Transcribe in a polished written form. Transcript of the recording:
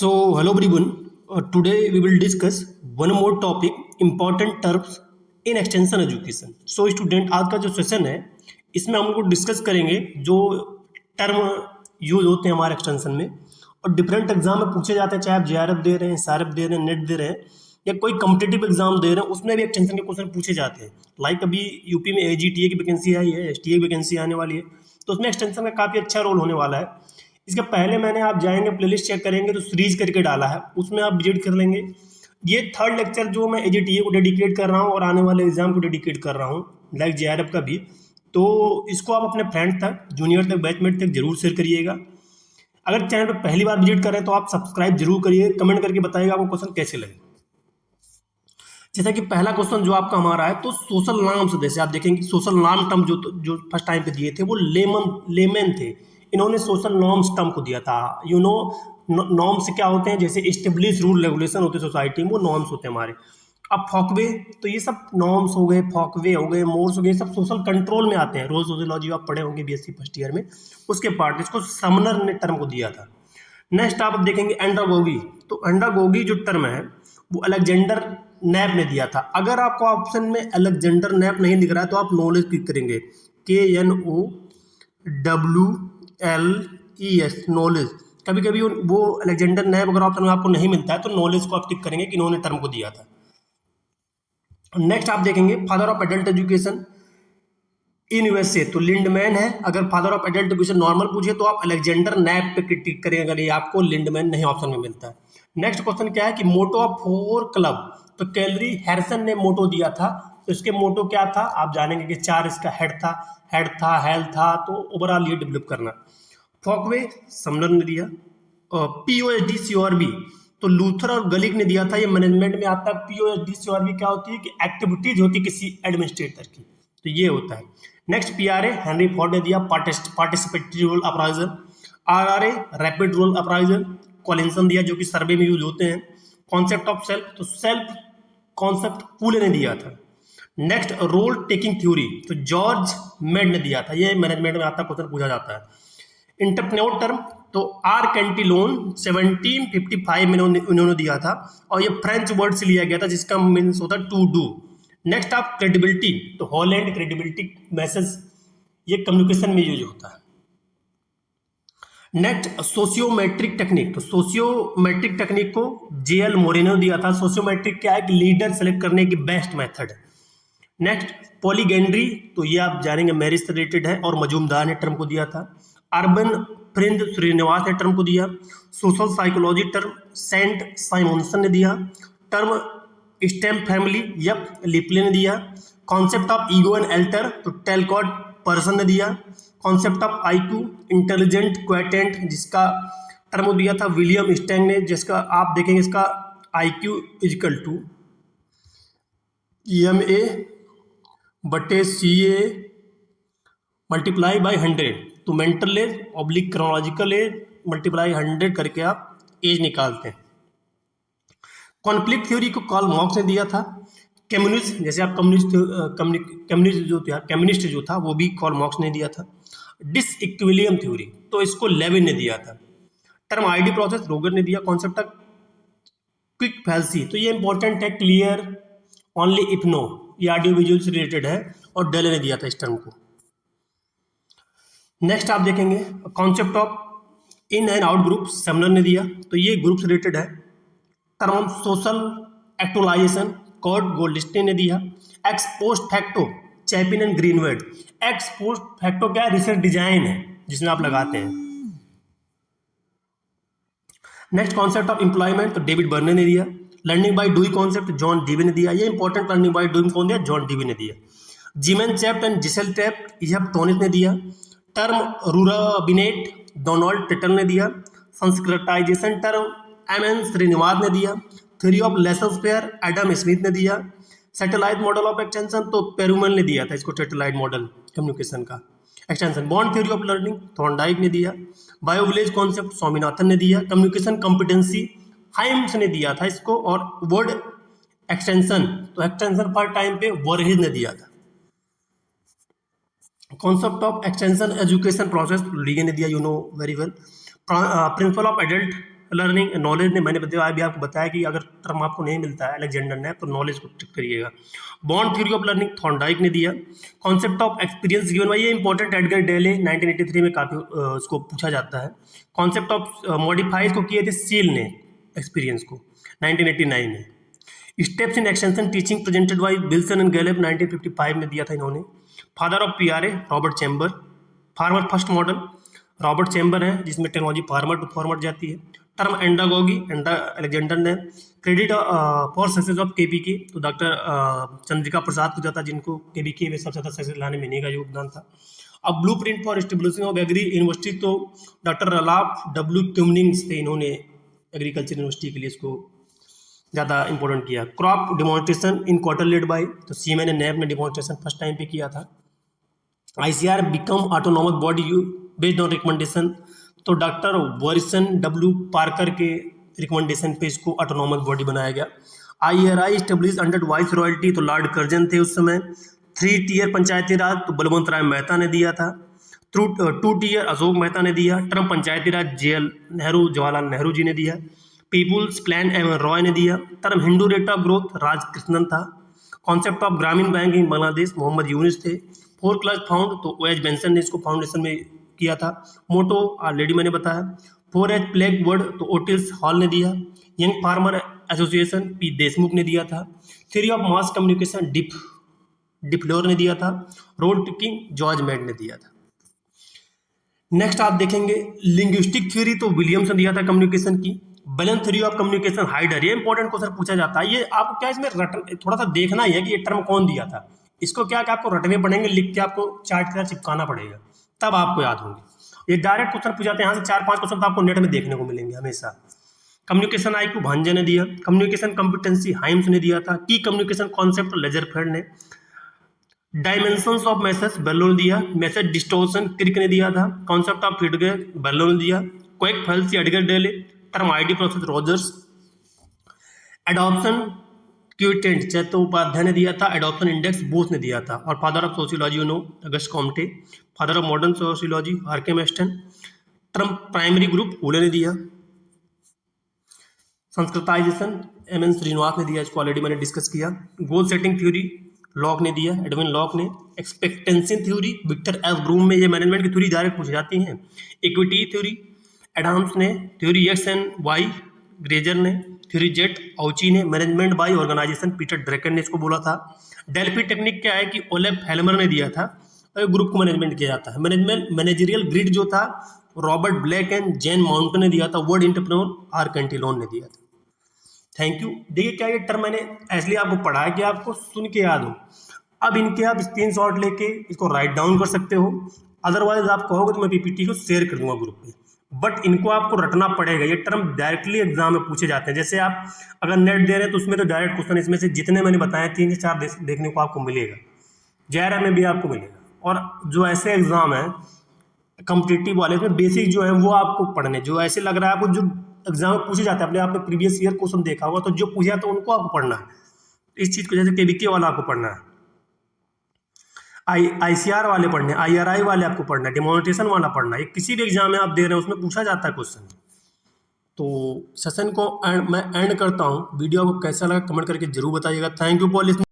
Hello everyone. Today we will discuss one more topic, important terms in extension education. Student, आज का जो session है इसमें हम लोग डिस्कस करेंगे जो टर्म यूज होते हैं हमारे एक्सटेंशन में और डिफरेंट एग्जाम में पूछे जाते हैं, चाहे आप JRF दे रहे हैं, SRF दे रहे हैं, नेट दे रहे हैं या कोई कम्पिटेटिव एग्जाम दे रहे हैं, उसमें भी एक्सटेंशन के क्वेश्चन पूछे जाते हैं। लाइक अभी यूपी में AGTA की वैकेंसी आई है, STA की वैकेंसी आने वाली है, तो उसमें एक्सटेंशन का काफ़ी अच्छा रोल होने वाला है। इसके पहले मैंने आप जाएंगे प्लेलिस्ट चेक करेंगे तो सीरीज करके डाला है, उसमें आप विजिट कर लेंगे। ये थर्ड लेक्चर जो मैं AGTA को डेडिकेट कर रहा हूँ और आने वाले एग्जाम को डेडिकेट कर रहा हूँ, लाइक JRF का भी। तो इसको आप अपने फ्रेंड तक, जूनियर तक, बैचमेट तक जरूर शेयर करिएगा। अगर चैनल पर पहली बार विजिट कर रहे हैं तो आप सब्सक्राइब जरूर करिए, कमेंट करके बताइएगा आपको क्वेश्चन कैसे लगे। जैसा कि पहला क्वेश्चन जो आपका हमारा है, तो सोशल नॉर्म्स, जैसे आप देखेंगे सोशल नॉर्म टर्म जो फर्स्ट टाइम पे दिए थे वो लेमन थे। इन्होंने सोशल नॉर्म्स टर्म को दिया था। नॉर्म्स क्या होते हैं, जैसे एस्टेब्लिश रूल रेगुलेशन होते हैं सोसाइटी में, वो नॉर्म्स होते हैं हमारे। अब फॉकवे, तो ये सब नॉर्म्स हो गए, फॉकवे हो गए, मोर्स हो गए, सब सोशल कंट्रोल में आते हैं। रोल सोशियोलॉजी आप पढ़े होंगे BSc फर्स्ट ईयर में, उसके पार्ट। इसको समनर ने टर्म को दिया था। नेक्स्ट आप देखेंगे एंड्रागोगी। तो एंड्रागोगी जो टर्म है वो अलेक्जेंडर नैप ने दिया था। अगर आपको ऑप्शन में अलेक्जेंडर नैप नहीं दिख रहा है तो आप नॉलेज क्लिक करेंगे, KNOWLES, नॉलेज। कभी कभी वो अलेक्जेंडर नैप अगर ऑप्शन में आपको नहीं मिलता है तो नॉलेज को आप टिक करेंगे कि इन्होंने टर्म को दिया था। नेक्स्ट आप देखेंगे father of adult education in USA, तो लिंडमैन है। अगर father of adult education normal पूछे तो आप अलेक्जेंडर नैप पे टिक करेंगे, अगर ये आपको लिंडमैन नहीं ऑप्शन में मिलता है। नेक्स्ट क्वेश्चन क्या है कि मोटो ऑफ 4 क्लब, तो कैलरी हैरिसन ने मोटो दिया था। तो इसके मोटो क्या था आप जानेंगे कि 4 इसका हेड था, हेल्थ था, तो ओवरऑल ये डेवलप करना। फॉकवे समनर ने दिया। POSD-CORB, तो लूथर और गलिक ने दिया था। ये मैनेजमेंट में आता है। POSD-CORB क्या होती है कि एक्टिविटीज होती है किसी एडमिनिस्ट्रेटर की, तो ये होता है। नेक्स्ट PRA हेनरी फोर्ड ने दिया, participatory role appraisal. RRA rapid role appraisal Collinson दिया, जो कि सर्वे में यूज होते हैं। कॉन्सेप्ट ऑफ सेल्फ, तो सेल्फ कॉन्सेप्ट कूले ने दिया था। नेक्स्ट रोल टेकिंग थ्योरी, तो जॉर्ज मेड ने दिया था। ये मैनेजमेंट में आता, क्वेश्चन पूछा जाता है। इंटरप्रेन्योर टर्म, तो R कैंटिलोन 1755 में उन्होंने दिया था, और ये फ्रेंच वर्ड से लिया गया था जिसका मीन्स होता है टू डू। नेक्स्ट आप क्रेडिबिलिटी, तो हॉलैंड क्रेडिबिलिटी मैसेज, ये कम्युनिकेशन में यूज होता है। नेक्स्ट सोशियोमेट्रिक टेक्निक, तो सोशियोमेट्रिक टेक्निक को JL मोरेनो दिया था। सोशियोमेट्रिक क्या है कि लीडर सेलेक्ट करने की बेस्ट मेथड। नेक्स्ट पॉलीगेंड्री, तो ये आप जानेंगे मैरिज से रिलेटेड है, और मजूमदार ने टर्म को दिया था। अर्बन प्रिंद श्रीनिवास ने टर्म को दिया। सोशल साइकोलॉजी टर्म सेंट साइमोनसन ने दिया। टर्म स्टेम फैमिली लिपले ने दिया। Concept of ego and alter, तो टेलकॉट पर्सन ने दिया। Concept of IQ intelligent quotient, जिसका टर्म दिया था विलियम स्टैंग ने, जिसका आप देखेंगे इसका IQ is equal to MA/CA multiply by 100, तो mental age oblique chronological age multiply 100 करके आप एज निकालते हैं। कॉन्फ्लिक्ट थ्योरी को कार्ल मार्क्स ने दिया था। कम्युनिस्ट, जैसे आप कम्युनिस्ट जो था वो भी कार्ल मार्क्स ने दिया था। डिसइक्विलिब्रियम थ्योरी, तो इसको लेविन ने दिया था। टर्म ID प्रोसेस रोगर ने दिया। कॉन्सेप्ट ऑफ क्विक फैल्सी, तो ये इंपॉर्टेंट है, क्लियर ओनली इफ नो, ये ऑडियो विजुअल से रिलेटेड है, और डेले ने दिया था इस टर्म को। नेक्स्ट आप देखेंगे concept of in and out group, Sumner ने दिया, तो ये ग्रुप से रिलेटेड है। Term social actualization Kurt Goldstein ने दिया। Ex post facto Chapin and Greenwood, ex post facto क्या है, रिसर्च डिजाइन है जिसमें आप लगाते हैं। नेक्स्ट कॉन्सेप्ट ऑफ एम्प्लॉयमेंट, तो डेविड बर्नर ने दिया। Learning by doing concept John Dewey ने दिया, ये इंपॉर्टेंट। लर्निंग बाय डूइंग कौन दिया, जॉन डीवी ने दिया। जिमेन चैप्ट एंड जिसेल टैप्ट इजहब टोनिस ने दिया। टर्म रूराबिनेट डोनाल्ड टिटल ने दिया। संस्कृताइजेशन टर्म MN श्रीनिवास ने दिया। Theory of lesson pair Adam Smith ने दिया। सैटेलाइट मॉडल ऑफ एक्सटेंशन, तो पेरुमल ने दिया था इसको, सैटेलाइट मॉडल कम्युनिकेशन का extension. Bond theory of learning Thorndike ने दिया। बायो विलेज कॉन्सेप्ट स्वामीनाथन ने दिया। कम्युनिकेशन कॉम्पिटेंसी हाइम्स ने दिया था इसको, और वर्ड एक्सटेंशन, तो एक्सटेंशन पर टाइम पे वरहेज ने दिया था। Concept of extension education process लीगे ने दिया, you know very well. Principle of adult learning Knowles ने, मैंने बताया अभी आपको बताया कि अगर टर्म आपको नहीं मिलता है अलेक्जेंडर ने तो नॉलेज को चेक करिएगा। Bond theory of learning Thorndike ने दिया। Concept of experience given by, ये इंपॉर्टेंट, एडगर डेले 1983 में काफी उसको पूछा जाता है। कॉन्सेप्ट ऑफ मॉडिफाइज को किए थे सील ने एक्सपीरियंस को 1989 में। Steps in extension teaching presented by Wilson and Gallup 1955 में दिया था इन्होंने। Father of PRA Robert Chamber. Farmer first model Robert Chamber है, जिसमें टेक्नोलॉजी फार्मर टू फॉर्मर जाती है। टर्म एंडागोगी अलेक्जेंडर ने। Credit for success of KBK तो डॉक्टर चंद्रिका प्रसाद को जाता, जिनको केबीके में सबसे ज़्यादा सक्सेस लाने में इन्हीं का योगदान था। अब blueprint for establishing of agri university तो डॉक्टर रलाफ डब्ल्यू क्यूमिंग्स थे, इन्होंने एग्रीकल्चर यूनिवर्सिटी के लिए इसको ज़्यादा इंपॉर्टेंट किया। Crop demonstration in quarter led by तो सीएमए ने नैब में डिमॉन्स्ट्रेशन फर्स्ट टाइम पे किया था। ICR become autonomous body based on recommendation तो डॉक्टर वॉरिसन डब्ल्यू पार्कर के रिकमेंडेशन पे इसको ऑटोनॉमस बॉडी बनाया गया। IRI establish under vice royalty तो लॉर्ड कर्जन थे उस समय। 3 टियर पंचायती राज तो बलवंत राय मेहता ने दिया था। 2 टियर अशोक मेहता ने दिया। टर्म पंचायती राज जेएल नेहरू जवाहरलाल नेहरू जी ने दिया। पीपुल्स प्लान एम रॉय ने दिया। Term Hindu rate of growth Rajkrishnan था। Concept of Grameen bank in Bangladesh Mohammad Yunus थे। 4 क्लास फाउंड तो ओएच बेंसन ने इसको फाउंडेशन में किया था। मोटो ऑलरेडी मैंने बताया। 4H प्लेग वर्ड तो ओटिल्स हॉल ने दिया। Young farmer association P Deshmukh ने दिया था। थ्योरी ऑफ मास कम्युनिकेशन डिफ्लोर ने दिया था। रोड टिकिंग जॉर्ज मेड ने दिया था। नेक्स्ट आप देखेंगे लिंग्विस्टिक थ्योरी तो विलियम्स ने दिया था कम्युनिकेशन की। बैलेंस थ्योरी ऑफ कम्युनिकेशन हाइडर, ये इंपॉर्टेंट क्वेश्चन पूछा जाता है। ये आपको क्या इसमें थोड़ा सा देखना ही है कि ये टर्म कौन दिया था। इसको क्या कि आपको रटने पड़ेंगे, लिख के आपको चार्ट की तरह चिपकाना पड़ेगा, तब आपको याद होंगे। ये डायरेक्ट क्वेश्चन पूछ जाते हैं, यहाँ से 4-5 क्वेश्चन तो आपको नेट में देखने को मिलेंगे हमेशा। कम्युनिकेशन आईक्यू भांजे ने दिया। कम्युनिकेशन कॉम्पिटेंसी हाइम्स ने दिया था। की कम्युनिकेशन कॉन्सेप्ट लेजरफेल्ड ने। डायमेंशंस ऑफ मैसेज बेल्लो ने दिया। मैसेज डिस्टोर्शन क्रिक ने दिया था। कॉन्सेप्ट ऑफ फीडबैक बेल्लो ने दिया। क्विक फेल्सी Edgar Dale. Term ID process Rogers. Adoption quotient Chattopadhyay ने दिया था। एडॉप्शन इंडेक्स बोस ने दिया था। और father of sociology you know Auguste Comte. Father of modern sociology RK Merton. Term primary group फूले ने दिया। संस्कृताइजेशन एमएन श्रीनिवास ने दिया, इसको ऑलरेडी मैंने डिस्कस किया। गोल सेटिंग थ्योरी लॉक ने दिया, एडविन लॉक ने। Expectancy theory Victor S Vroom में, ये मैनेजमेंट की थ्योरी डायरेक्ट पूछी जाती हैं। इक्विटी थ्योरी एडम्स ने। थ्योरी एक्स एंड वाई ग्रेजर ने। थ्योरी जेट औची ने। Management by organization Peter Drucker ने इसको बोला था। डेल्फी टेक्निक क्या है कि ओलेफ हेलमर ने दिया था। ग्रुप को मैनेजमेंट किया जाता है। मैनेजरियल ग्रिड जो था Robert Blake and Jane Mouton ने दिया था। वर्ड एंटरप्रेन्योर आर कैंटिलोन ने दिया था। Thank you. देखिए क्या ये टर्म मैंने इसलिए आपको पढ़ा है कि आपको सुन के याद हो। अब इनके आप स्क्रीनशॉट लेके इसको राइट डाउन कर सकते हो, अदरवाइज आप कहोगे तो मैं पीपीटी को शेयर कर दूंगा ग्रुप में। बट इनको आपको रटना पड़ेगा। ये टर्म डायरेक्टली एग्जाम में पूछे जाते हैं। जैसे आप अगर नेट दे रहे हैं तो उसमें तो डायरेक्ट क्वेश्चन इसमें से जितने मैंने बताए 3 से 4 देखने को आपको मिलेगा। JRF में भी आपको मिलेगा। और जो ऐसे एग्जाम है कॉम्पिटिटिव वाले में बेसिक जो है वो आपको पढ़ने, जो ऐसे लग रहा है आपको जो एग्जाम में पूछे जाते हैं, अपने आपने प्रीवियस ईयर क्वेश्चन देखा होगा तो जो पूछा तो उनको आपको पढ़ना है। इस चीज को जैसे केबीके वाला आपको पढ़ना है, ICR वाले पढ़ने, IRI वाले आपको पढ़ना है, डिमॉन्स्ट्रेशन वाला पढ़ना है। किसी भी एग्जाम में आप दे रहे हैं उसमें पूछा जाता है क्वेश्चन। तो सेशन को मैं एंड करता हूँ। वीडियो को कैसा लगा कमेंट करके जरूर बताइएगा। Thank you for listening.